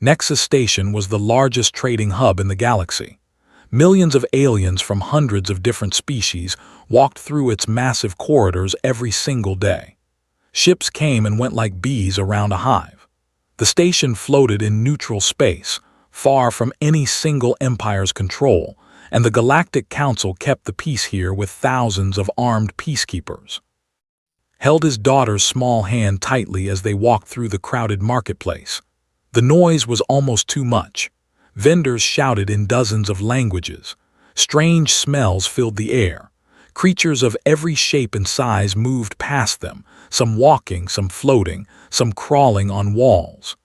Nexus Station was the largest trading hub in the galaxy. Millions of aliens from hundreds of different species walked through its massive corridors every single day. Ships came and went like bees around a hive. The station floated in neutral space, far from any single empire's control, and the Galactic Council kept the peace here with thousands of armed peacekeepers. Held his daughter's small hand tightly as they walked through the crowded marketplace. The noise was almost too much. Vendors shouted in dozens of languages. Strange smells filled the air. Creatures of every shape and size moved past them, some walking, some floating, some crawling on walls.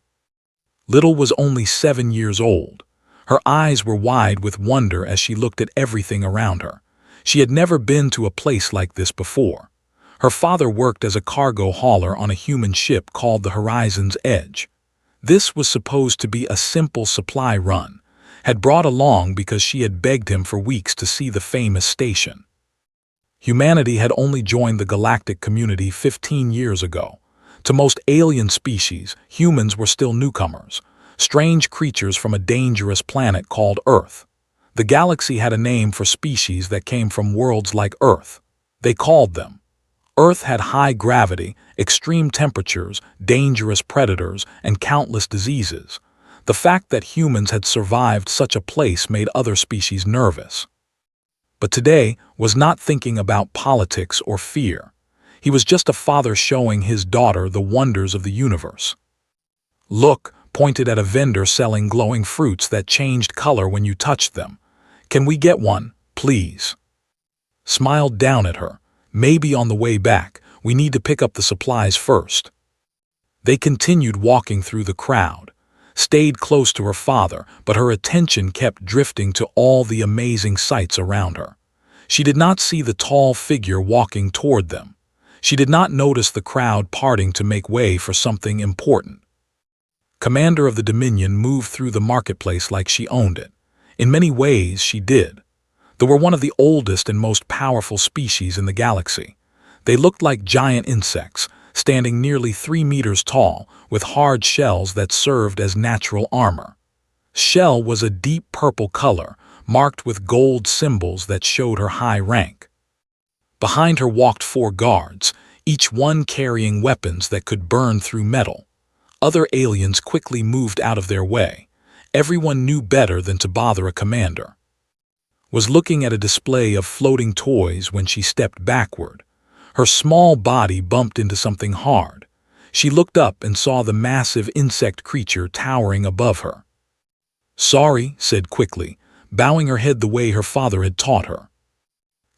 Little was only 7 years old. Her eyes were wide with wonder as she looked at everything around her. She had never been to a place like this before. Her father worked as a cargo hauler on a human ship called the Horizon's Edge. This was supposed to be a simple supply run, had brought along because she had begged him for weeks to see the famous station. Humanity had only joined the galactic community 15 years ago. To most alien species, humans were still newcomers, strange creatures from a dangerous planet called Earth. The galaxy had a name for species that came from worlds like Earth. They called them. Earth had high gravity, extreme temperatures, dangerous predators, and countless diseases. The fact that humans had survived such a place made other species nervous. But today was not thinking about politics or fear. He was just a father showing his daughter the wonders of the universe. "Look," pointed at a vendor selling glowing fruits that changed color when you touched them. "Can we get one, please?" Smiled down at her. "Maybe on the way back. We need to pick up the supplies first." They continued walking through the crowd, stayed close to her father, but her attention kept drifting to all the amazing sights around her. She did not see the tall figure walking toward them. She did not notice the crowd parting to make way for something important. Commander of the Dominion moved through the marketplace like she owned it. In many ways, she did. They were one of the oldest and most powerful species in the galaxy. They looked like giant insects, standing nearly 3 meters tall, with hard shells that served as natural armor. Shell was a deep purple color, marked with gold symbols that showed her high rank. Behind her walked 4 guards, each one carrying weapons that could burn through metal. Other aliens quickly moved out of their way. Everyone knew better than to bother a commander. Was looking at a display of floating toys when she stepped backward. Her small body bumped into something hard. She looked up and saw the massive insect creature towering above her. "Sorry," said quickly, bowing her head the way her father had taught her.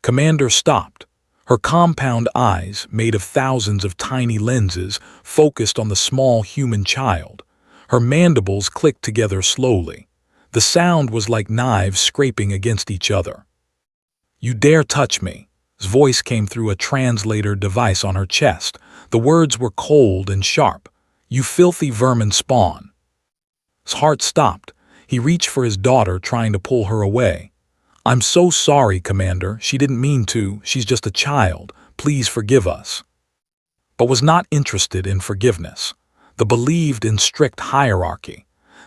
Commander stopped. Her compound eyes, made of thousands of tiny lenses, focused on the small human child. Her mandibles clicked together slowly. The sound was like knives scraping against each other. "You dare touch me." His voice came through a translator device on her chest. The words were cold and sharp. "You filthy vermin spawn." His heart stopped. He reached for his daughter, trying to pull her away. "I'm so sorry, Commander. She didn't mean to. She's just a child. Please forgive us." But was not interested in forgiveness. They believed in strict hierarchy.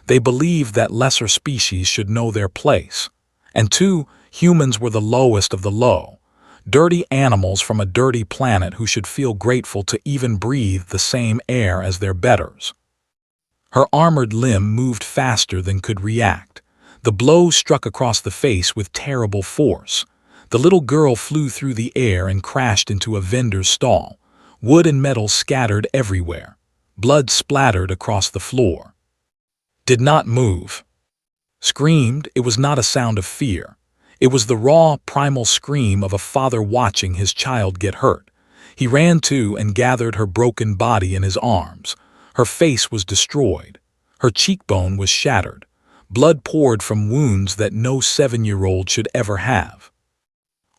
They believed that lesser species should know their place. And 2, humans were the lowest of the low. Dirty animals from a dirty planet who should feel grateful to even breathe the same air as their betters. Her armored limb moved faster than could react. The blow struck across the face with terrible force. The little girl flew through the air and crashed into a vendor's stall. Wood and metal scattered everywhere. Blood splattered across the floor. Did not move. Screamed. It was not a sound of fear. It was the raw, primal scream of a father watching his child get hurt. He ran to and gathered her broken body in his arms. Her face was destroyed. Her cheekbone was shattered. Blood poured from wounds that no 7-year-old should ever have.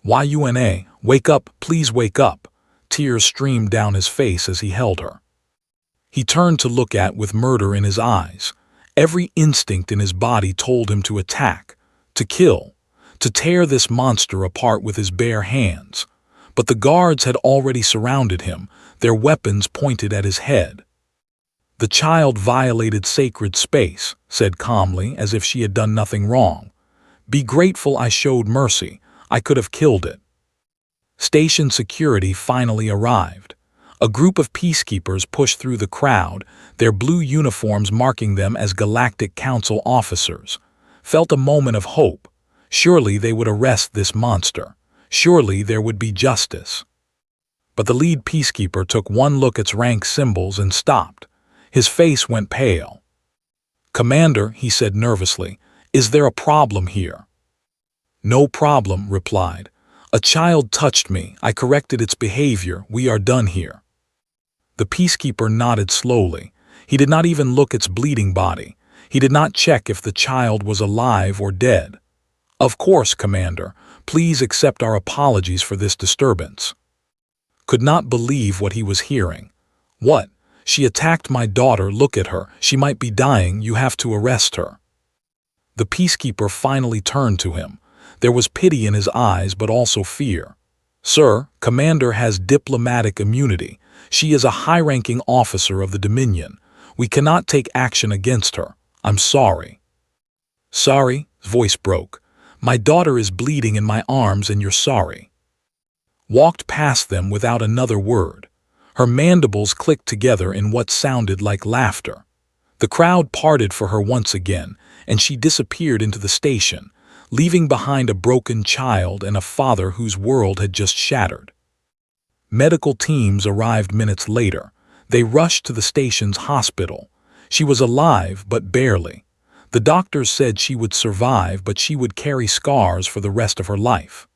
"Yuna, wake up, please wake up." Tears streamed down his face as he held her. He turned to look at with murder in his eyes. Every instinct in his body told him to attack, to kill, to tear this monster apart with his bare hands. But the guards had already surrounded him, their weapons pointed at his head. The child violated sacred space, said calmly, as if she had done nothing wrong. Be grateful I showed mercy. I could have killed it. Station security finally arrived. A group of peacekeepers pushed through the crowd, their blue uniforms marking them as Galactic Council officers. Felt a moment of hope. Surely they would arrest this monster. Surely there would be justice. But the lead peacekeeper took one look at its rank symbols and stopped. His face went pale. "Commander," he said nervously, "is there a problem here?" "No problem," replied. "A child touched me. I corrected its behavior. We are done here." The peacekeeper nodded slowly. He did not even look at its bleeding body. He did not check if the child was alive or dead. "Of course, Commander. Please accept our apologies for this disturbance." Could not believe what he was hearing. "What? She attacked my daughter. Look at her. She might be dying. You have to arrest her." The peacekeeper finally turned to him. There was pity in his eyes, but also fear. "Sir, Commander has diplomatic immunity. She is a high-ranking officer of the Dominion. We cannot take action against her. I'm sorry." "Sorry?" His voice broke. "My daughter is bleeding in my arms and you're sorry." Walked past them without another word. Her mandibles clicked together in what sounded like laughter. The crowd parted for her once again, and she disappeared into the station, leaving behind a broken child and a father whose world had just shattered. Medical teams arrived minutes later. They rushed to the station's hospital. She was alive, but barely. The doctors said she would survive, but she would carry scars for the rest of her life.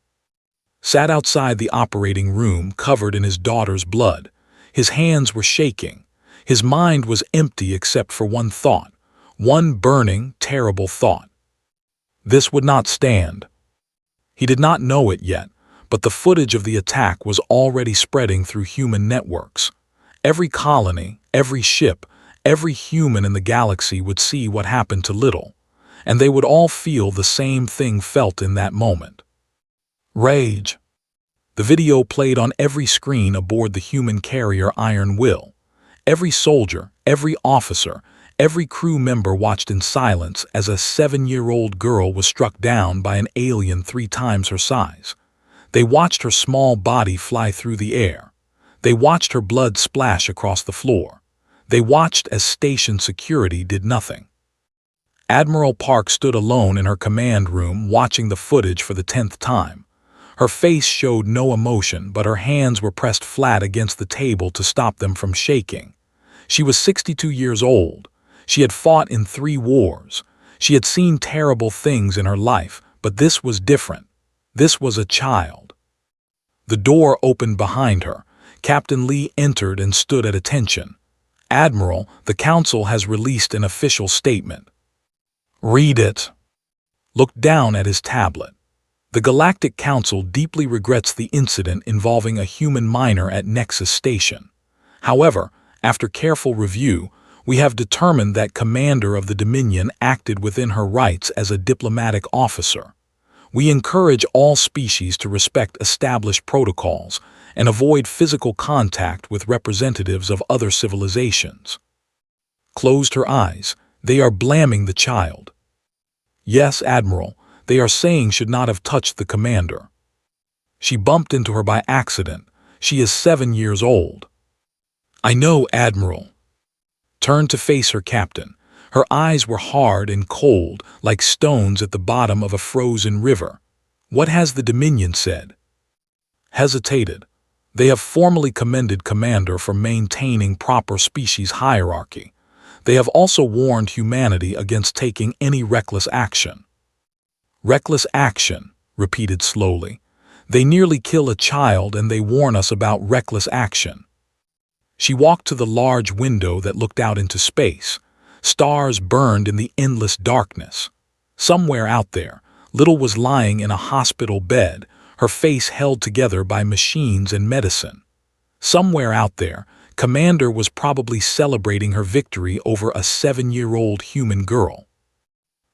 Sat outside the operating room, covered in his daughter's blood. His hands were shaking. His mind was empty except for one thought, one burning, terrible thought. This would not stand. He did not know it yet, but the footage of the attack was already spreading through human networks. Every colony, every ship, every human in the galaxy would see what happened to Little, and they would all feel the same thing felt in that moment. Rage. The video played on every screen aboard the human carrier Iron Will. Every soldier, every officer, every crew member watched in silence as a 7-year-old girl was struck down by an alien 3 times her size. They watched her small body fly through the air. They watched her blood splash across the floor. They watched as station security did nothing. Admiral Park stood alone in her command room watching the footage for the 10th time. Her face showed no emotion, but her hands were pressed flat against the table to stop them from shaking. She was 62 years old. She had fought in 3 wars. She had seen terrible things in her life, but this was different. This was a child. The door opened behind her. Captain Lee entered and stood at attention. "Admiral, the Council has released an official statement." "Read it." Looked down at his tablet. "The Galactic Council deeply regrets the incident involving a human minor at Nexus Station. However, after careful review, we have determined that Commander of the Dominion acted within her rights as a diplomatic officer. We encourage all species to respect established protocols and avoid physical contact with representatives of other civilizations." Closed her eyes. "They are blaming the child." "Yes, Admiral, they are saying should not have touched the commander. She bumped into her by accident. She is 7 years old." "I know, Admiral." Turned to face her captain. Her eyes were hard and cold, like stones at the bottom of a frozen river. "What has the Dominion said?" Hesitated. "They have formally commended Commander for maintaining proper species hierarchy. They have also warned humanity against taking any reckless action." "Reckless action," repeated slowly. "They nearly kill a child and they warn us about reckless action." She walked to the large window that looked out into space. Stars burned in the endless darkness. Somewhere out there, Little was lying in a hospital bed, her face held together by machines and medicine. Somewhere out there, Commander was probably celebrating her victory over a 7-year-old human girl.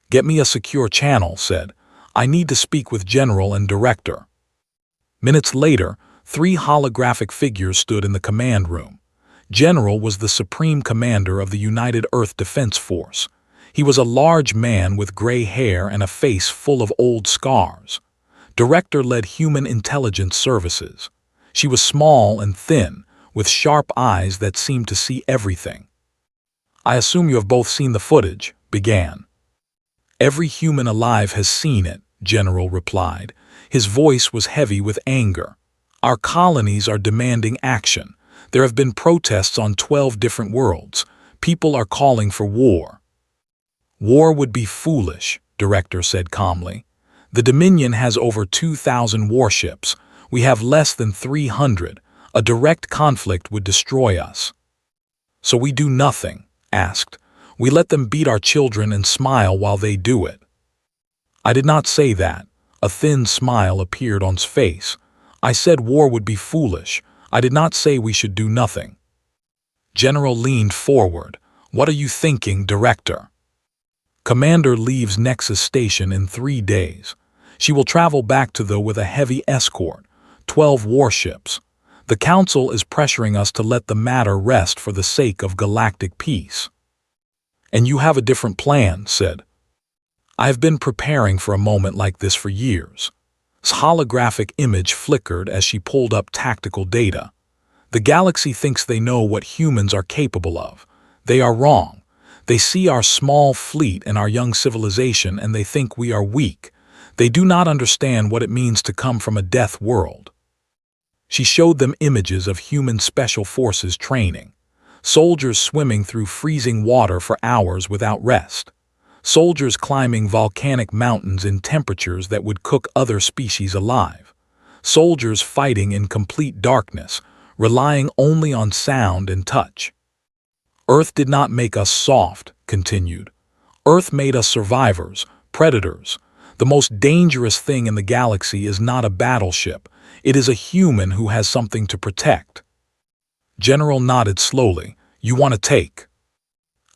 "Get me a secure channel," said. "I need to speak with General and Director." Minutes later, 3 holographic figures stood in the command room. General was the supreme commander of the United Earth Defense Force. He was a large man with gray hair and a face full of old scars. Director led Human Intelligence Services. She was small and thin, with sharp eyes that seemed to see everything. "I assume you have both seen the footage," began. "Every human alive has seen it," General replied. His voice was heavy with anger. "Our colonies are demanding action. There have been protests on 12 different worlds. People are calling for war." "War would be foolish," Director said calmly. "The Dominion has over 2,000 warships. We have less than 300. A direct conflict would destroy us." "So we do nothing?" asked. "We let them beat our children and smile while they do it." "I did not say that." A thin smile appeared on his face. "I said war would be foolish. I did not say we should do nothing." General leaned forward. "What are you thinking, Director?" "Commander leaves Nexus Station in 3 days. She will travel back to with a heavy escort, 12 warships. The Council is pressuring us to let the matter rest for the sake of galactic peace." "And you have a different plan," said. "I have been preparing for a moment like this for years." His holographic image flickered as she pulled up tactical data. "The galaxy thinks they know what humans are capable of. They are wrong. They see our small fleet and our young civilization and they think we are weak. They do not understand what it means to come from a death world." She showed them images of human special forces training. Soldiers swimming through freezing water for hours without rest. Soldiers climbing volcanic mountains in temperatures that would cook other species alive. Soldiers fighting in complete darkness, relying only on sound and touch. "Earth did not make us soft," continued. "Earth made us survivors, predators. The most dangerous thing in the galaxy is not a battleship. It is a human who has something to protect." General nodded slowly. "You want to take?"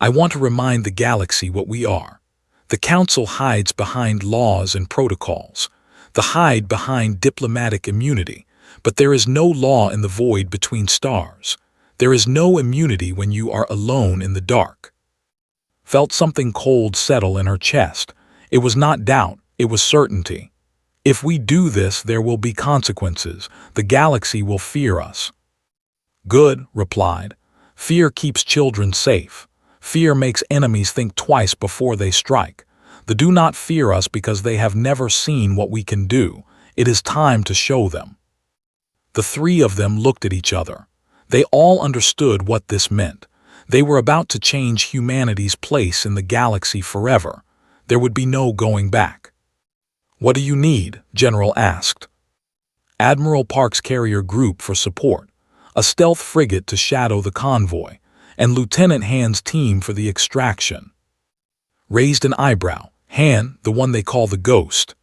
"I want to remind the galaxy what we are. The Council hides behind laws and protocols. They hide behind diplomatic immunity. But there is no law in the void between stars. There is no immunity when you are alone in the dark." Felt something cold settle in her chest. It was not doubt, it was certainty. "If we do this, there will be consequences. The galaxy will fear us." "Good," replied. "Fear keeps children safe. Fear makes enemies think twice before they strike. They do not fear us because they have never seen what we can do. It is time to show them." The three of them looked at each other. They all understood what this meant. They were about to change humanity's place in the galaxy forever. There would be no going back. "What do you need?" General asked. "Admiral Park's carrier group for support, a stealth frigate to shadow the convoy, and Lieutenant Han's team for the extraction." Raised an eyebrow. "Han, the one they call the Ghost."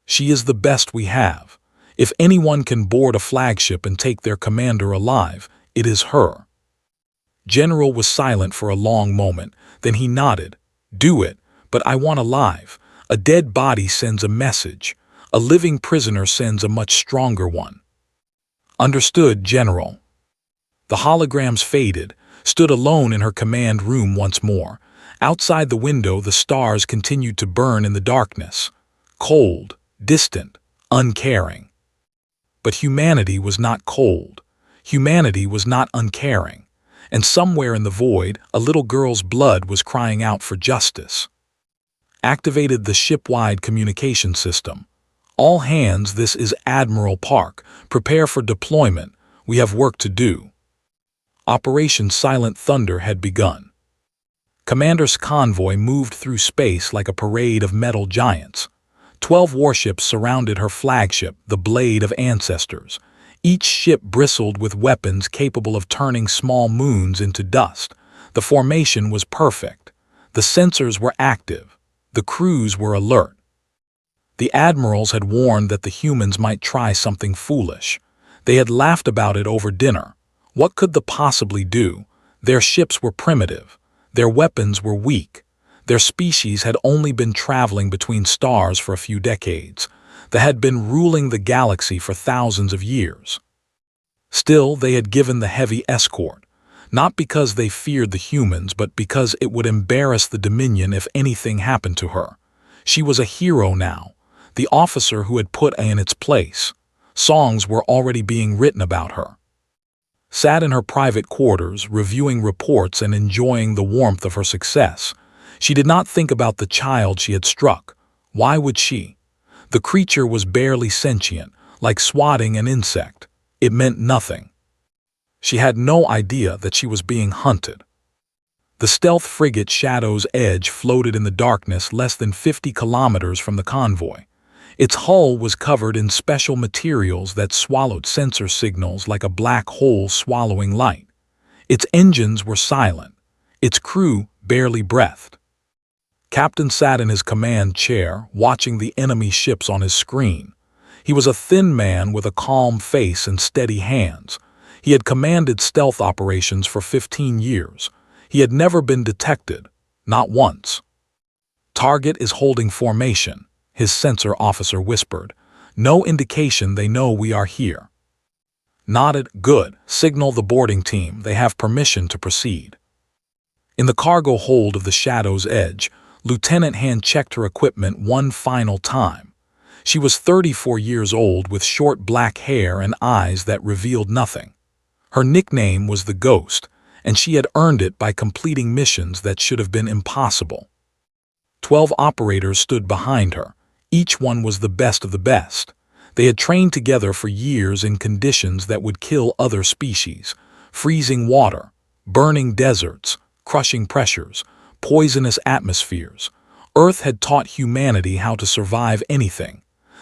"She is the best we have. If anyone can board a flagship and take their commander alive, it is her." General was silent for a long moment, then he nodded. "Do it, but I want alive. A dead body sends a message. A living prisoner sends a much stronger one." "Understood, General." The holograms faded, stood alone in her command room once more. Outside the window, the stars continued to burn in the darkness. Cold, distant, uncaring. But humanity was not cold. Humanity was not uncaring. And somewhere in the void, a little girl's blood was crying out for justice. Activated the ship-wide communication system. "All hands, this is Admiral Park. Prepare for deployment. We have work to do." Operation Silent Thunder had begun. Commander's convoy moved through space like a parade of metal giants. 12 warships surrounded her flagship, the Blade of Ancestors. Each ship bristled with weapons capable of turning small moons into dust. The formation was perfect. The sensors were active. The crews were alert. The admirals had warned that the humans might try something foolish. They had laughed about it over dinner. What could they possibly do? Their ships were primitive. Their weapons were weak. Their species had only been traveling between stars for a few decades. They had been ruling the galaxy for thousands of years. Still, they had given the heavy escort. not because they feared the humans, but because it would embarrass the Dominion if anything happened to her. She was a hero now, the officer who had put in its place. Songs were already being written about her. Sat in her private quarters, reviewing reports and enjoying the warmth of her success. She did not think about the child she had struck. Why would she? The creature was barely sentient, like swatting an insect. It meant nothing. She had no idea that she was being hunted. The stealth frigate Shadow's Edge floated in the darkness less than 50 kilometers from the convoy. Its hull was covered in special materials that swallowed sensor signals like a black hole swallowing light. Its engines were silent. Its crew barely breathed. Captain sat in his command chair, watching the enemy ships on his screen. He was a thin man with a calm face and steady hands. He had commanded stealth operations for 15 years. He had never been detected, not once. "Target is holding formation," his sensor officer whispered. "No indication they know we are here." Nodded. "Good. Signal the boarding team. They have permission to proceed." In the cargo hold of the Shadow's Edge, Lieutenant Han checked her equipment one final time. She was 34 years old with short black hair and eyes that revealed nothing. Her nickname was the Ghost, and she had earned it by completing missions that should have been impossible. 12 operators stood behind her. Each one was the best of the best. They had trained together for years in conditions that would kill other species: freezing water, burning deserts, crushing pressures, poisonous atmospheres. Earth had taught humanity how to survive anything.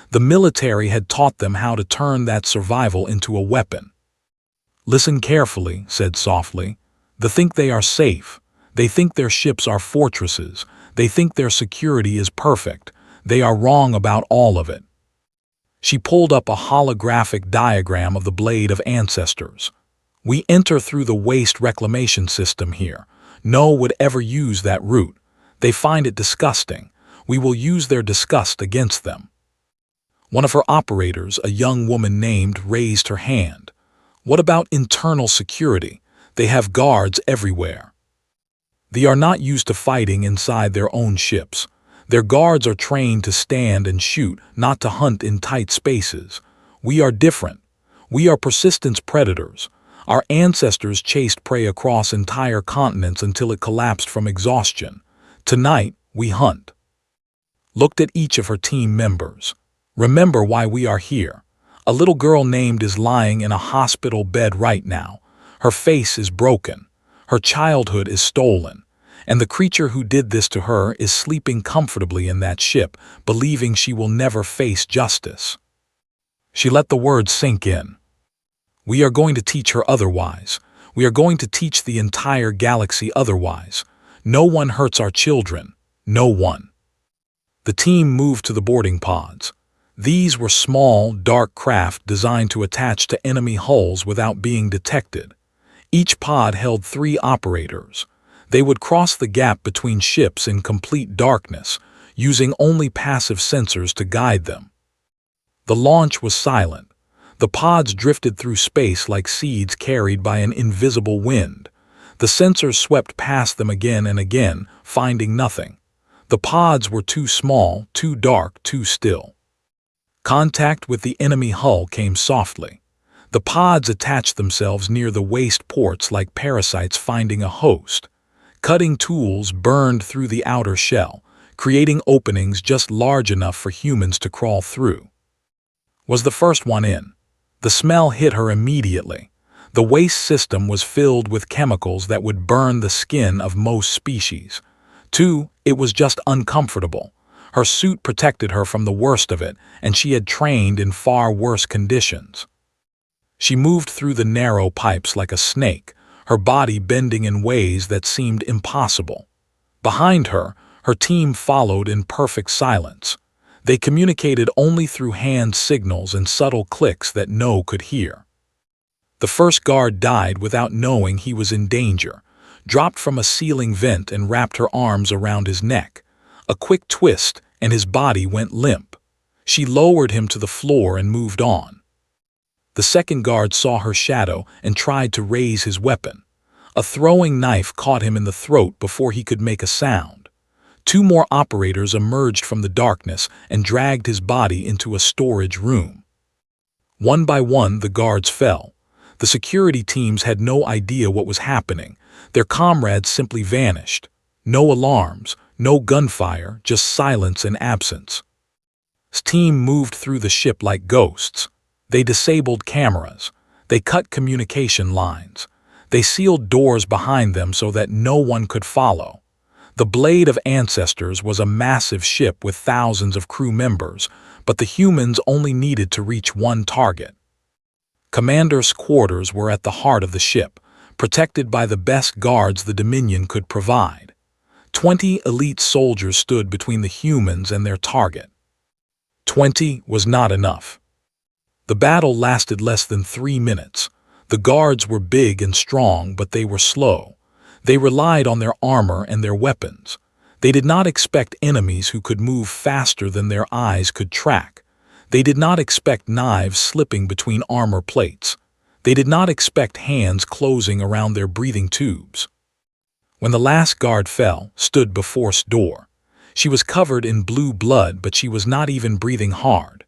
The military had taught them how to turn that survival into a weapon. "Listen carefully," said softly. "They think they are safe. They think their ships are fortresses. They think their security is perfect. They are wrong about all of it." She pulled up a holographic diagram of the Blade of Ancestors. "We enter through the waste reclamation system here. No one would ever use that route. They find it disgusting. We will use their disgust against them." One of her operators, a young woman named, raised her hand. "What about internal security? They have guards everywhere." "They are not used to fighting inside their own ships. Their guards are trained to stand and shoot, not to hunt in tight spaces. We are different. We are persistence predators. Our ancestors chased prey across entire continents until it collapsed from exhaustion. Tonight, we hunt." Looked at each of her team members. "Remember why we are here. A little girl named is lying in a hospital bed right now. Her face is broken. Her childhood is stolen. And the creature who did this to her is sleeping comfortably in that ship, believing she will never face justice." She let the words sink in. "We are going to teach her otherwise. We are going to teach the entire galaxy otherwise. No one hurts our children. No one." The team moved to the boarding pods. These were small, dark craft designed to attach to enemy hulls without being detected. Each pod held 3 operators. They would cross the gap between ships in complete darkness, using only passive sensors to guide them. The launch was silent. The pods drifted through space like seeds carried by an invisible wind. The sensors swept past them again and again, finding nothing. The pods were too small, too dark, too still. Contact with the enemy hull came softly. The pods attached themselves near the waste ports like parasites finding a host. Cutting tools burned through the outer shell, creating openings just large enough for humans to crawl through. Was the first one in? The smell hit her immediately. The waste system was filled with chemicals that would burn the skin of most species. 2, it was just uncomfortable. Her suit protected her from the worst of it, and she had trained in far worse conditions. She moved through the narrow pipes like a snake, her body bending in ways that seemed impossible. Behind her, her team followed in perfect silence. They communicated only through hand signals and subtle clicks that No could hear. The first guard died without knowing he was in danger, dropped from a ceiling vent and wrapped her arms around his neck. A quick twist, and his body went limp. She lowered him to the floor and moved on. The second guard saw her shadow and tried to raise his weapon. A throwing knife caught him in the throat before he could make a sound. Two more operators emerged from the darkness and dragged his body into a storage room. One by one, the guards fell. The security teams had no idea what was happening. Their comrades simply vanished. No alarms, no gunfire, just silence and absence. His team moved through the ship like ghosts. They disabled cameras. They cut communication lines. They sealed doors behind them so that no one could follow. The Blade of Ancestors was a massive ship with thousands of crew members, but the humans only needed to reach one target. Commander's quarters were at the heart of the ship, protected by the best guards the Dominion could provide. 20 elite soldiers stood between the humans and their target. 20 was not enough. The battle lasted less than 3 minutes. The guards were big and strong, but they were slow. They relied on their armor and their weapons. They did not expect enemies who could move faster than their eyes could track. They did not expect knives slipping between armor plates. They did not expect hands closing around their breathing tubes. When the last guard fell, stood before the door. She was covered in blue blood, but she was not even breathing hard.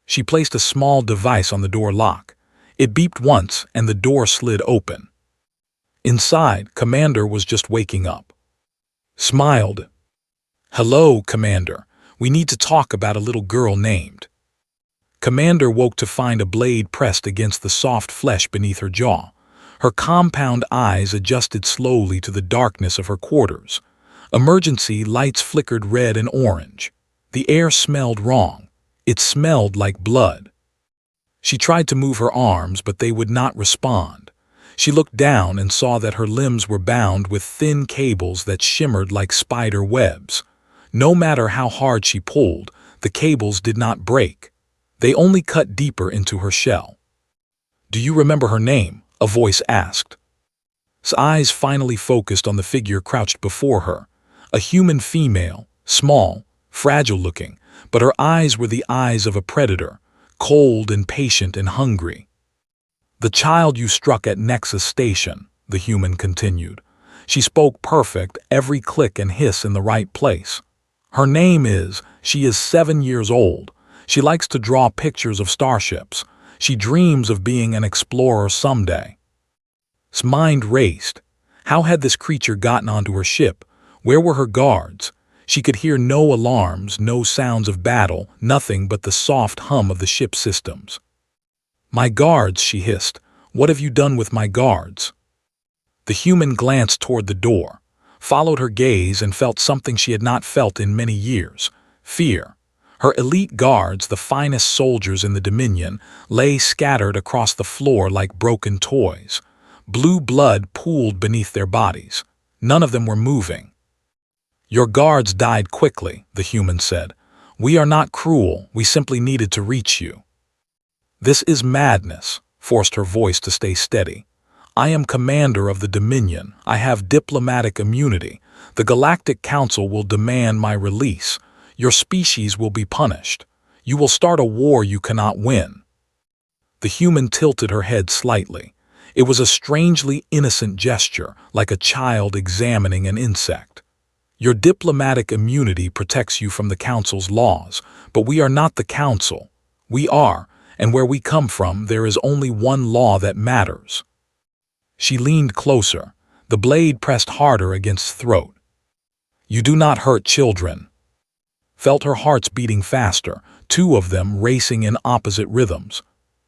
She placed a small device on the door lock. It beeped once, and the door slid open. Inside, Commander was just waking up. Smiled. "Hello, Commander. We need to talk about a little girl named." Commander woke to find a blade pressed against the soft flesh beneath her jaw. Her compound eyes adjusted slowly to the darkness of her quarters. Emergency lights flickered red and orange. The air smelled wrong. It smelled like blood. She tried to move her arms, but they would not respond. She looked down and saw that her limbs were bound with thin cables that shimmered like spider webs. No matter how hard she pulled, the cables did not break. They only cut deeper into her shell. "Do you remember her name?" a voice asked. His eyes finally focused on the figure crouched before her. A human female, small, fragile-looking, but her eyes were the eyes of a predator, cold and patient and hungry. "The child you struck at Nexus Station," the human continued. She spoke perfect, every click and hiss in the right place. She is 7 years old. She likes to draw pictures of starships. She dreams of being an explorer someday. His mind raced. How had this creature gotten onto her ship? Where were her guards? She could hear no alarms, no sounds of battle, nothing but the soft hum of the ship's systems. "My guards," she hissed. "What have you done with my guards?" The human glanced toward the door, followed her gaze, and felt something she had not felt in many years: fear. Her elite guards, the finest soldiers in the Dominion, lay scattered across the floor like broken toys. Blue blood pooled beneath their bodies. None of them were moving. "Your guards died quickly," the human said. "We are not cruel, we simply needed to reach you." "This is madness," forced her voice to stay steady. "I am commander of the Dominion. I have diplomatic immunity. The Galactic Council will demand my release. Your species will be punished. You will start a war you cannot win." The human tilted her head slightly. It was a strangely innocent gesture, like a child examining an insect. "Your diplomatic immunity protects you from the Council's laws, but we are not the Council. We are, and where we come from, there is only one law that matters." She leaned closer. The blade pressed harder against his throat. "You do not hurt children." Felt her hearts beating faster, two of them racing in opposite rhythms.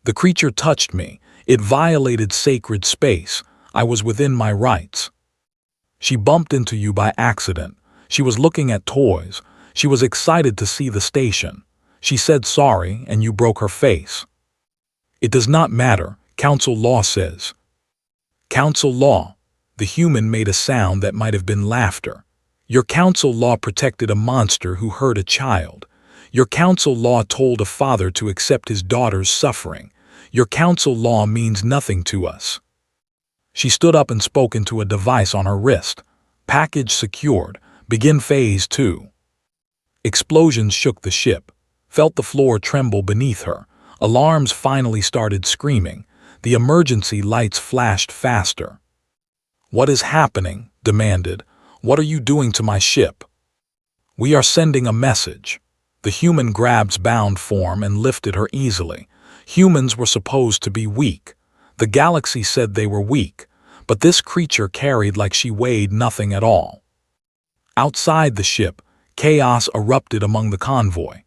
"The creature touched me. It violated sacred space. I was within my rights." "She bumped into you by accident. She was looking at toys. She was excited to see the station. She said sorry, and you broke her face." "It does not matter. Council law says." "Council law?" The human made a sound that might have been laughter. "Your council law protected a monster who hurt a child. Your council law told a father to accept his daughter's suffering. Your council law means nothing to us." She stood up and spoke into a device on her wrist. "Package secured. Begin phase 2." Explosions shook the ship. Felt the floor tremble beneath her. Alarms finally started screaming. The emergency lights flashed faster. "What is happening?" demanded. "What are you doing to my ship?" "We are sending a message." The human grabbed bound form and lifted her easily. Humans were supposed to be weak. The galaxy said they were weak, but this creature carried like she weighed nothing at all. Outside the ship, chaos erupted among the convoy.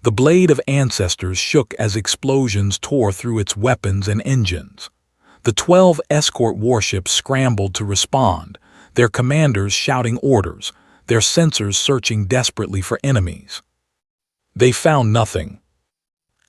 The blade of ancestors shook as explosions tore through its weapons and engines. The 12 escort warships scrambled to respond, their commanders shouting orders, their sensors searching desperately for enemies. They found nothing.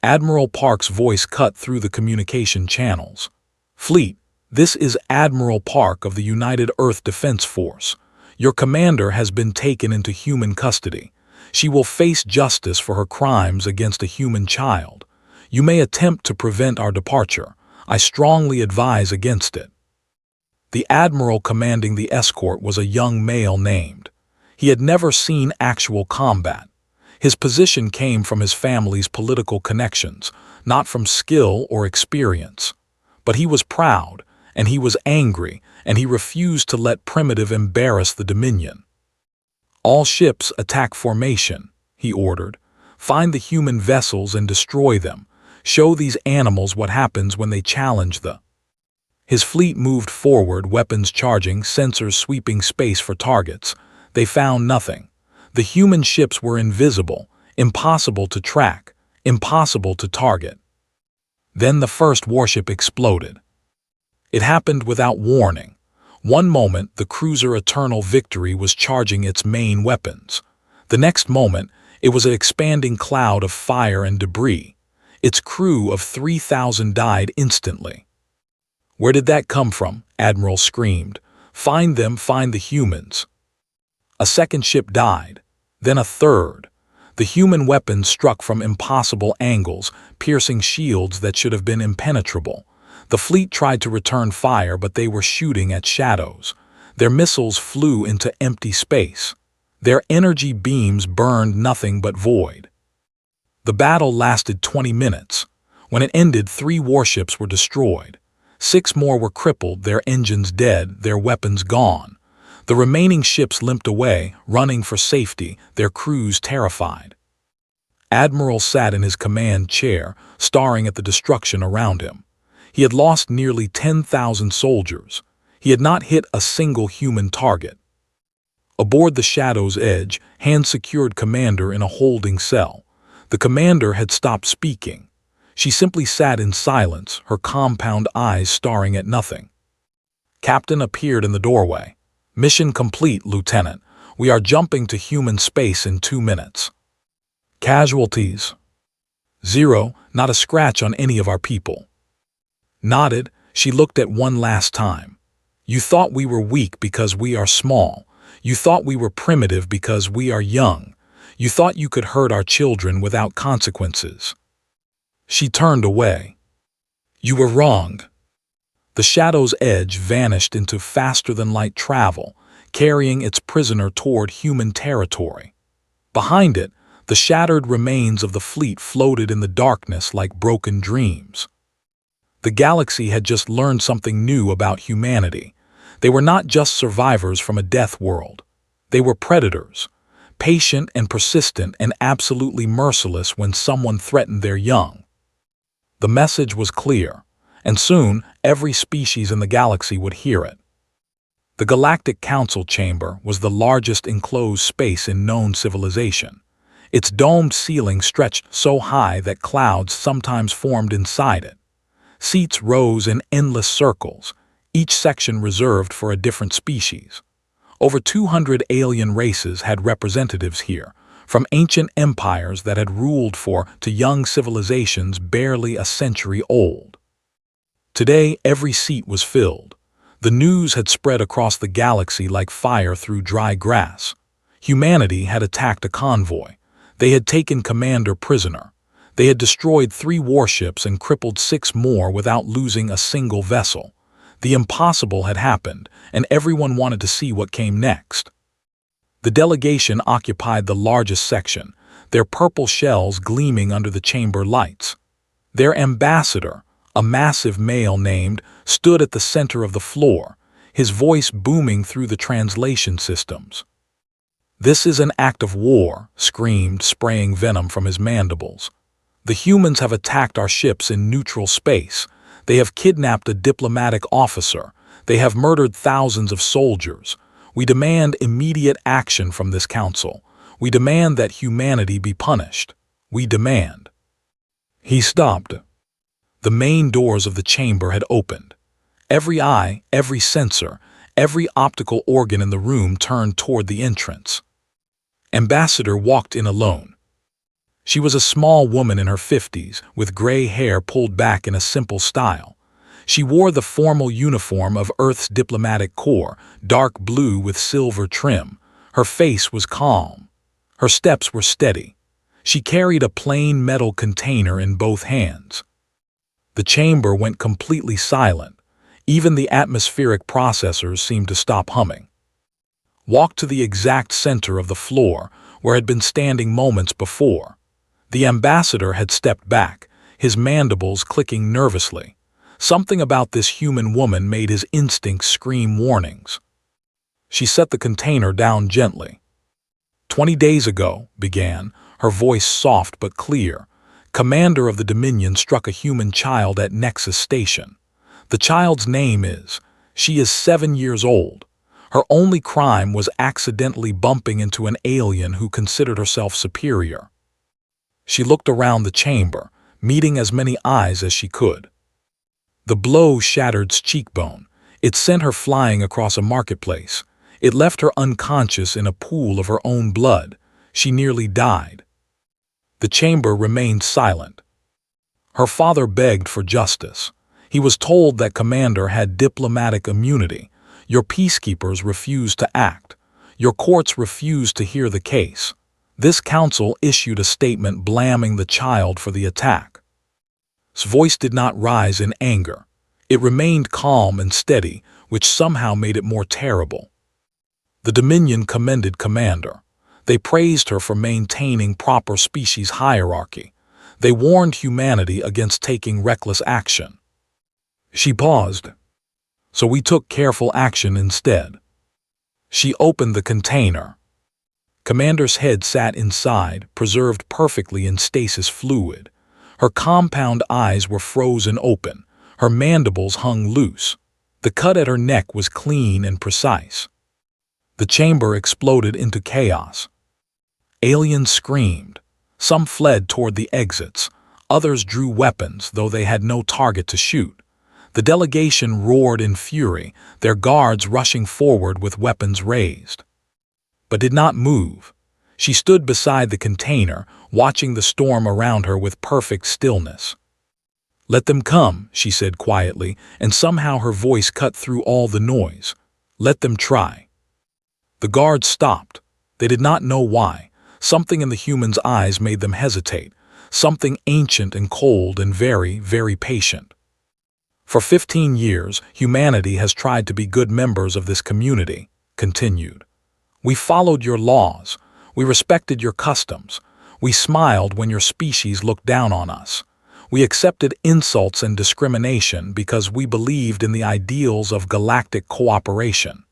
Admiral Park's voice cut through the communication channels. "Fleet, this is Admiral Park of the United Earth Defense Force. Your commander has been taken into human custody. She will face justice for her crimes against a human child. You may attempt to prevent our departure. I strongly advise against it." The admiral commanding the escort was a young male named. He had never seen actual combat. His position came from his family's political connections, not from skill or experience. But he was proud, and he was angry, and he refused to let Primitive embarrass the Dominion. "All ships attack formation," he ordered. "Find the human vessels and destroy them. Show these animals what happens when they challenge the—" His fleet moved forward, weapons charging, sensors sweeping space for targets. They found nothing. The human ships were invisible, impossible to track, impossible to target. Then the first warship exploded. It happened without warning. One moment, the cruiser Eternal Victory was charging its main weapons. The next moment, it was an expanding cloud of fire and debris. Its crew of 3,000 died instantly. "Where did that come from?" Admiral screamed. "Find them, find the humans." A second ship died, then a third. The human weapons struck from impossible angles, piercing shields that should have been impenetrable. The fleet tried to return fire, but they were shooting at shadows. Their missiles flew into empty space. Their energy beams burned nothing but void. The battle lasted 20 minutes. When it ended, 3 warships were destroyed. 6 more were crippled, their engines dead, their weapons gone. The remaining ships limped away, running for safety, their crews terrified. Admiral sat in his command chair, staring at the destruction around him. He had lost nearly 10,000 soldiers. He had not hit a single human target. Aboard the Shadow's Edge, Hand secured Commander in a holding cell. The commander had stopped speaking. She simply sat in silence, her compound eyes staring at nothing. Captain appeared in the doorway. "Mission complete, Lieutenant. We are jumping to human space in 2 minutes. Casualties? 0, not a scratch on any of our people." Nodded, she looked at one last time. "You thought we were weak because we are small. You thought we were primitive because we are young. You thought you could hurt our children without consequences." She turned away. "You were wrong." The Shadow's Edge vanished into faster-than-light travel, carrying its prisoner toward human territory. Behind it, the shattered remains of the fleet floated in the darkness like broken dreams. The galaxy had just learned something new about humanity. They were not just survivors from a death world. They were predators, patient and persistent and absolutely merciless when someone threatened their young. The message was clear, and soon every species in the galaxy would hear it. The Galactic Council Chamber was the largest enclosed space in known civilization. Its domed ceiling stretched so high that clouds sometimes formed inside it. Seats rose in endless circles, each section reserved for a different species. Over 200 alien races had representatives here, from ancient empires that had ruled to young civilizations barely a century old. Today, every seat was filled. The news had spread across the galaxy like fire through dry grass. Humanity had attacked a convoy. They had taken Commander prisoner. They had destroyed 3 warships and crippled 6 more without losing a single vessel. The impossible had happened, and everyone wanted to see what came next. The delegation occupied the largest section, their purple shells gleaming under the chamber lights. Their ambassador, a massive male named, stood at the center of the floor. his voice booming through the translation systems. "This is an act of war," screamed, spraying venom from his mandibles. "The humans have attacked our ships in neutral space. They have kidnapped a diplomatic officer. They have murdered thousands of soldiers. We demand immediate action from this council. We demand that humanity be punished. We demand." He stopped. The main doors of the chamber had opened. Every eye, every sensor, every optical organ in the room turned toward the entrance. Ambassador walked in alone. She was a small woman in her 50s, with gray hair pulled back in a simple style. She wore the formal uniform of Earth's diplomatic corps, dark blue with silver trim. Her face was calm. Her steps were steady. She carried a plain metal container in both hands. The chamber went completely silent. Even the atmospheric processors seemed to stop humming. Walk to the exact center of the floor, where had been standing moments before. The ambassador had stepped back, his mandibles clicking nervously. Something about this human woman made his instincts scream warnings. She set the container down gently. 20 days ago, began, her voice soft but clear, Commander of the Dominion struck a human child at Nexus Station. The child's name is, she is 7 years old. Her only crime was accidentally bumping into an alien who considered herself superior. She looked around the chamber, meeting as many eyes as she could. The blow shattered her cheekbone. It sent her flying across a marketplace. It left her unconscious in a pool of her own blood. She nearly died. The chamber remained silent. Her father begged for justice. He was told that Commander had diplomatic immunity. Your peacekeepers refused to act. Your courts refused to hear the case. This council issued a statement blaming the child for the attack. His voice did not rise in anger. It remained calm and steady, which somehow made it more terrible. The Dominion commended Commander. They praised her for maintaining proper species hierarchy. They warned humanity against taking reckless action. She paused. So we took careful action instead. She opened the container. Commander's head sat inside, preserved perfectly in stasis fluid. Her compound eyes were frozen open. Her mandibles hung loose. The cut at her neck was clean and precise. The chamber exploded into chaos. Aliens screamed. Some fled toward the exits. Others drew weapons, though they had no target to shoot. The delegation roared in fury, their guards rushing forward with weapons raised. But did not move. She stood beside the container, watching the storm around her with perfect stillness. "Let them come," she said quietly, and somehow her voice cut through all the noise. "Let them try." The guards stopped. They did not know why. Something in the human's eyes made them hesitate. Something ancient and cold and very, very patient. "For 15 years, humanity has tried to be good members of this community," continued. "We followed your laws. We respected your customs. We smiled when your species looked down on us. We accepted insults and discrimination because we believed in the ideals of galactic cooperation."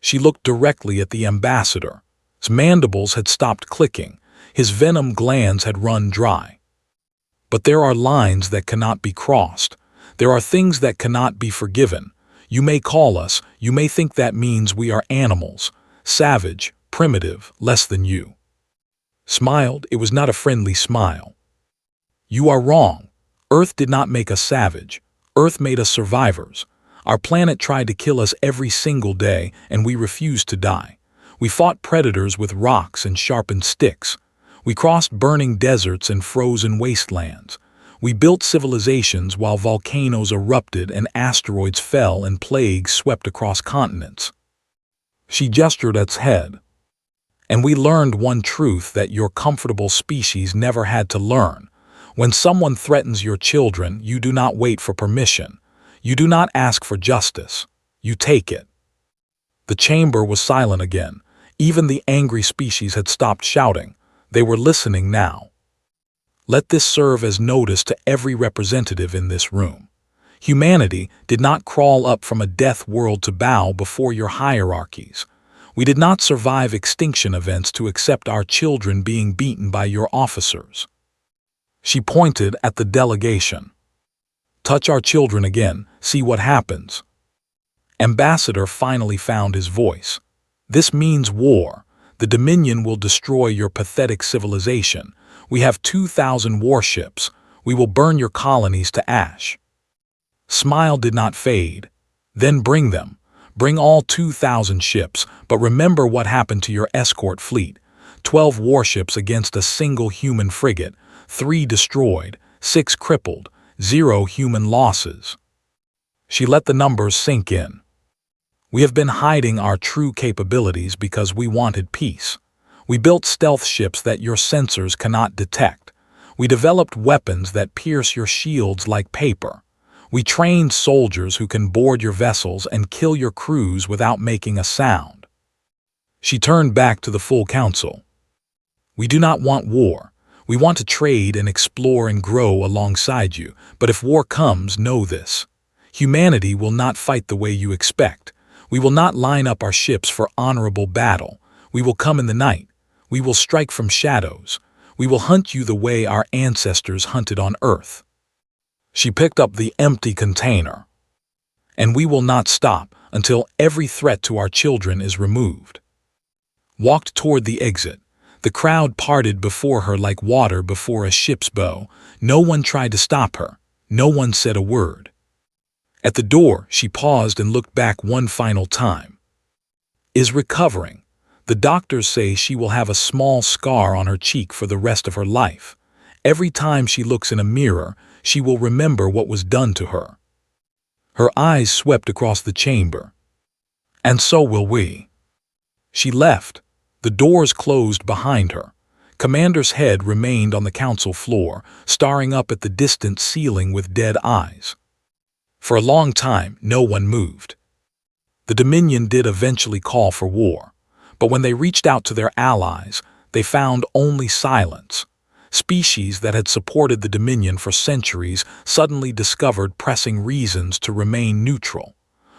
She looked directly at the ambassador. His mandibles had stopped clicking. His venom glands had run dry. "But there are lines that cannot be crossed. There are things that cannot be forgiven. You may call us, you may think that means we are animals, savage, primitive, less than you." Smiled, it was not a friendly smile. "You are wrong. Earth did not make us savage. Earth made us survivors. Our planet tried to kill us every single day, and we refused to die. We fought predators with rocks and sharpened sticks. We crossed burning deserts and frozen wastelands. We built civilizations while volcanoes erupted and asteroids fell and plagues swept across continents." She gestured at its head. "And we learned one truth that your comfortable species never had to learn. When someone threatens your children, you do not wait for permission. You do not ask for justice. You take it." The chamber was silent again. Even the angry species had stopped shouting. They were listening now. Let this serve as notice to every representative in this room. Humanity did not crawl up from a death world to bow before your hierarchies. We did not survive extinction events to accept our children being beaten by your officers. She pointed at the delegation. Touch our children again, see what happens. Ambassador finally found his voice. This means war. The Dominion will destroy your pathetic civilization. We have 2,000 warships. We will burn your colonies to ash. Smile did not fade. Then bring them. Bring all 2,000 ships, but remember what happened to your escort fleet. 12 warships against a single human frigate, 3 destroyed, 6 crippled, 0 human losses. She let the numbers sink in. We have been hiding our true capabilities because we wanted peace. We built stealth ships that your sensors cannot detect. We developed weapons that pierce your shields like paper. We trained soldiers who can board your vessels and kill your crews without making a sound. She turned back to the full council. We do not want war. We want to trade and explore and grow alongside you, but if war comes, know this. Humanity will not fight the way you expect. We will not line up our ships for honorable battle. We will come in the night. We will strike from shadows. We will hunt you the way our ancestors hunted on Earth. She picked up the empty container. And we will not stop until every threat to our children is removed. Walked toward the exit. The crowd parted before her like water before a ship's bow. No one tried to stop her. No one said a word. At the door, she paused and looked back one final time. Is recovering. The doctors say she will have a small scar on her cheek for the rest of her life. Every time she looks in a mirror, she will remember what was done to her. Her eyes swept across the chamber. And so will we. She left. The doors closed behind her. Commander's head remained on the council floor, staring up at the distant ceiling with dead eyes. For a long time, no one moved. The Dominion did eventually call for war, but when they reached out to their allies, they found only silence. Species that had supported the Dominion for centuries suddenly discovered pressing reasons to remain neutral.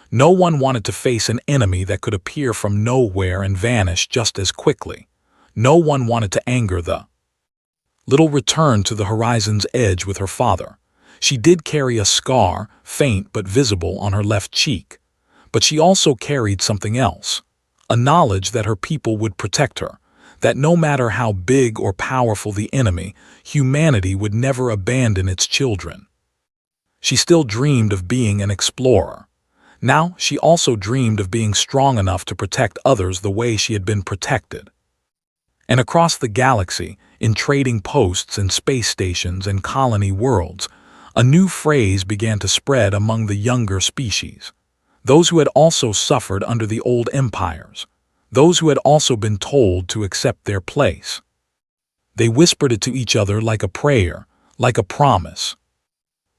No one wanted to face an enemy that could appear from nowhere and vanish just as quickly. No one wanted to anger the Little returned to the horizon's edge with her father. She did carry a scar, faint but visible, on her left cheek. But she also carried something else, a knowledge that her people would protect her, that no matter how big or powerful the enemy, humanity would never abandon its children. She still dreamed of being an explorer. Now she also dreamed of being strong enough to protect others the way she had been protected. And across the galaxy, in trading posts and space stations and colony worlds, a new phrase began to spread among the younger species. Those who had also suffered under the old empires. Those who had also been told to accept their place. They whispered it to each other like a prayer, like a promise.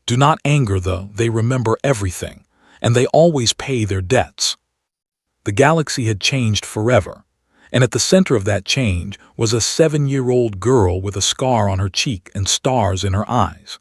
Do not anger they remember everything, and they always pay their debts. The galaxy had changed forever, and at the center of that change was a 7-year-old girl with a scar on her cheek and stars in her eyes.